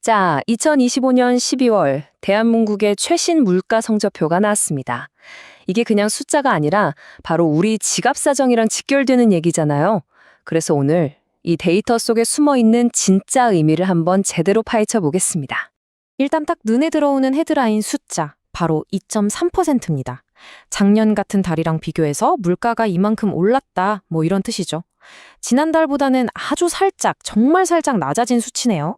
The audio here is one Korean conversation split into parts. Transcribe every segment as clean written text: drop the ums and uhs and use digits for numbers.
자, 2025년 12월 대한민국의 최신 물가 성적표가 나왔습니다. 이게 그냥 숫자가 아니라 바로 우리 지갑 사정이랑 직결되는 얘기잖아요. 그래서 오늘 이 데이터 속에 숨어 있는 진짜 의미를 한번 제대로 파헤쳐 보겠습니다. 일단 딱 눈에 들어오는 헤드라인 숫자, 바로 2.3%입니다. 작년 같은 달이랑 비교해서 물가가 이만큼 올랐다, 뭐 이런 뜻이죠. 지난달보다는 아주 살짝, 정말 살짝 낮아진 수치네요.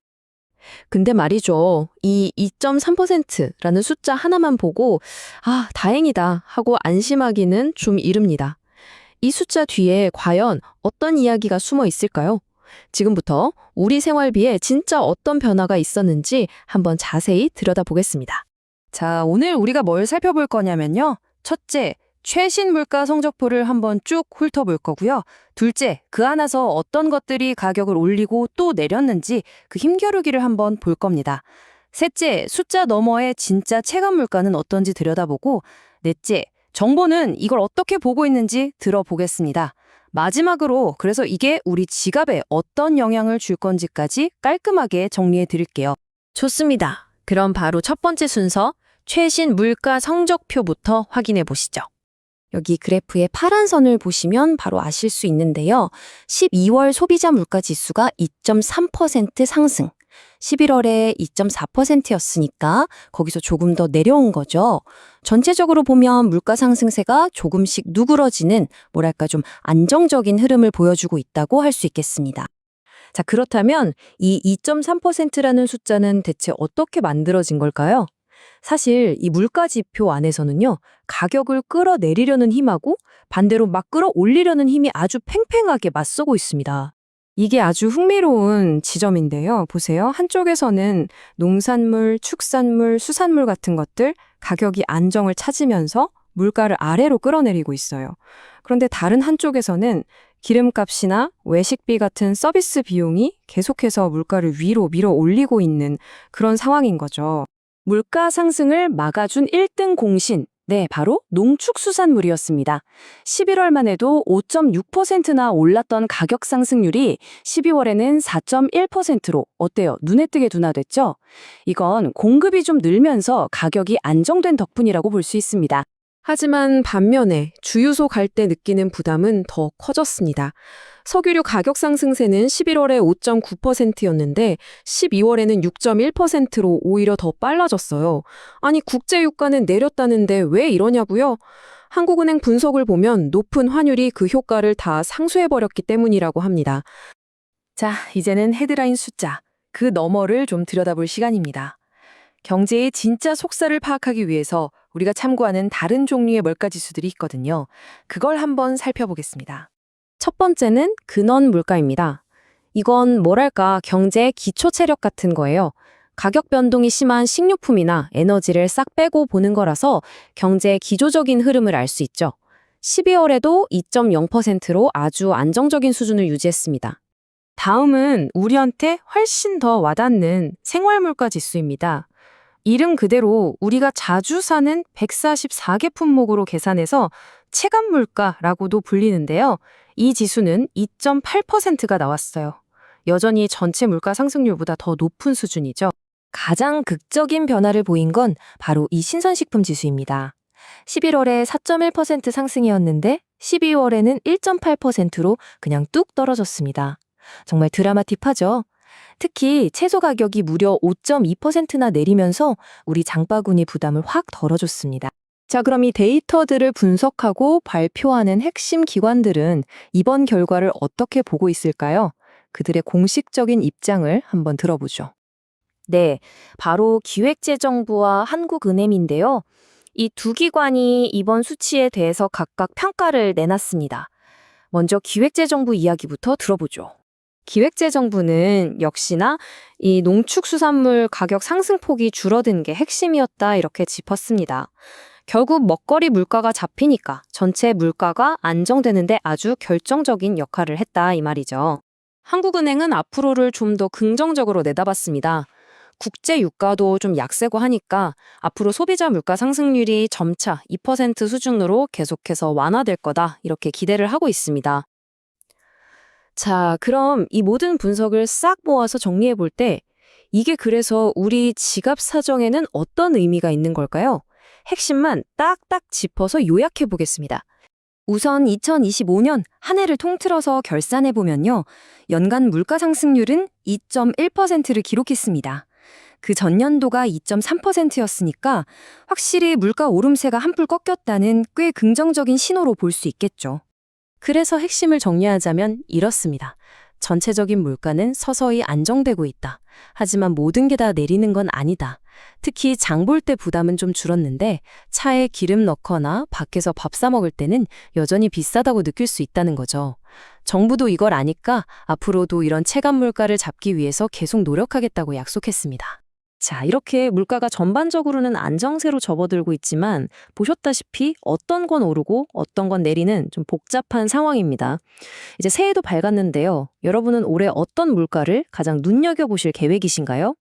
근데 말이죠. 이 2.3%라는 숫자 하나만 보고 다행이다 하고 안심하기는 좀 이릅니다. 이 숫자 뒤에 과연 어떤 이야기가 숨어 있을까요? 지금부터 우리 생활비에 진짜 어떤 변화가 있었는지 한번 자세히 들여다보겠습니다. 자, 오늘 우리가 뭘 살펴볼 거냐면요. 첫째, 최신 물가 성적표를 한번 쭉 훑어볼 거고요. 둘째, 그 안에서 어떤 것들이 가격을 올리고 또 내렸는지 그 힘겨루기를 한번 볼 겁니다. 셋째, 숫자 너머의 진짜 체감 물가는 어떤지 들여다보고, 넷째, 정보는 이걸 어떻게 보고 있는지 들어보겠습니다. 마지막으로 그래서 이게 우리 지갑에 어떤 영향을 줄 건지까지 깔끔하게 정리해 드릴게요. 좋습니다. 그럼 바로 첫 번째 순서, 최신 물가 성적표부터 확인해 보시죠. 여기 그래프의 파란 선을 보시면 바로 아실 수 있는데요. 12월 소비자 물가 지수가 2.3% 상승, 11월에 2.4%였으니까 거기서 조금 더 내려온 거죠. 전체적으로 보면 물가 상승세가 조금씩 누그러지는 뭐랄까 좀 안정적인 흐름을 보여주고 있다고 할 수 있겠습니다. 자, 그렇다면 이 2.3%라는 숫자는 대체 어떻게 만들어진 걸까요? 사실 이 물가 지표 안에서는요, 가격을 끌어내리려는 힘하고 반대로 막 끌어올리려는 힘이 아주 팽팽하게 맞서고 있습니다. 이게 아주 흥미로운 지점인데요. 보세요. 한쪽에서는 농산물, 축산물, 수산물 같은 것들 가격이 안정을 찾으면서 물가를 아래로 끌어내리고 있어요. 그런데 다른 한쪽에서는 기름값이나 외식비 같은 서비스 비용이 계속해서 물가를 위로 밀어 올리고 있는 그런 상황인 거죠. 물가 상승을 막아준 1등 공신, 바로 농축수산물이었습니다. 11월만 해도 5.6%나 올랐던 가격 상승률이 12월에는 4.1%로 어때요? 눈에 띄게 둔화됐죠? 이건 공급이 좀 늘면서 가격이 안정된 덕분이라고 볼 수 있습니다. 하지만 반면에 주유소 갈 때 느끼는 부담은 더 커졌습니다. 석유류 가격 상승세는 11월에 5.9%였는데 12월에는 6.1%로 오히려 더 빨라졌어요. 아니, 국제유가는 내렸다는데 왜 이러냐고요? 한국은행 분석을 보면 높은 환율이 그 효과를 다 상쇄해버렸기 때문이라고 합니다. 자, 이제는 헤드라인 숫자, 그 너머를 좀 들여다볼 시간입니다. 경제의 진짜 속살을 파악하기 위해서 우리가 참고하는 다른 종류의 물가지수들이 있거든요. 그걸 한번 살펴보겠습니다. 첫 번째는 근원 물가입니다. 이건 뭐랄까 경제의 기초 체력 같은 거예요. 가격 변동이 심한 식료품이나 에너지를 싹 빼고 보는 거라서 경제의 기조적인 흐름을 알 수 있죠. 12월에도 2.0%로 아주 안정적인 수준을 유지했습니다. 다음은 우리한테 훨씬 더 와닿는 생활물가 지수입니다. 이름 그대로 우리가 자주 사는 144개 품목으로 계산해서 체감물가라고도 불리는데요. 이 지수는 2.8%가 나왔어요. 여전히 전체 물가 상승률보다 더 높은 수준이죠. 가장 극적인 변화를 보인 건 바로 이 신선식품 지수입니다. 11월에 4.1% 상승이었는데 12월에는 1.8%로 그냥 뚝 떨어졌습니다. 정말 드라마틱하죠? 특히 채소 가격이 무려 5.2%나 내리면서 우리 장바구니 부담을 확 덜어줬습니다. 자, 그럼 이 데이터들을 분석하고 발표하는 핵심 기관들은 이번 결과를 어떻게 보고 있을까요? 그들의 공식적인 입장을 한번 들어보죠. 네, 바로 기획재정부와 한국은행인데요. 이 두 기관이 이번 수치에 대해서 각각 평가를 내놨습니다. 먼저 기획재정부 이야기부터 들어보죠. 기획재정부는 역시나 이 농축수산물 가격 상승폭이 줄어든 게 핵심이었다 이렇게 짚었습니다. 결국 먹거리 물가가 잡히니까 전체 물가가 안정되는데 아주 결정적인 역할을 했다 이 말이죠. 한국은행은 앞으로를 좀 더 긍정적으로 내다봤습니다. 국제 유가도 좀 약세고 하니까 앞으로 소비자 물가 상승률이 점차 2% 수준으로 계속해서 완화될 거다 이렇게 기대를 하고 있습니다. 자, 그럼 이 모든 분석을 싹 모아서 정리해 볼 때 이게 그래서 우리 지갑 사정에는 어떤 의미가 있는 걸까요? 핵심만 딱딱 짚어서 요약해 보겠습니다. 우선 2025년 한 해를 통틀어서 결산해 보면요. 연간 물가 상승률은 2.1%를 기록했습니다. 그 전년도가 2.3%였으니까 확실히 물가 오름세가 한풀 꺾였다는 꽤 긍정적인 신호로 볼 수 있겠죠. 그래서 핵심을 정리하자면 이렇습니다. 전체적인 물가는 서서히 안정되고 있다. 하지만 모든 게 다 내리는 건 아니다. 특히 장 볼 때 부담은 좀 줄었는데 차에 기름 넣거나 밖에서 밥 사 먹을 때는 여전히 비싸다고 느낄 수 있다는 거죠. 정부도 이걸 아니까 앞으로도 이런 체감 물가를 잡기 위해서 계속 노력하겠다고 약속했습니다. 자, 이렇게 물가가 전반적으로는 안정세로 접어들고 있지만 보셨다시피 어떤 건 오르고 어떤 건 내리는 좀 복잡한 상황입니다. 이제 새해도 밝았는데요. 여러분은 올해 어떤 물가를 가장 눈여겨보실 계획이신가요?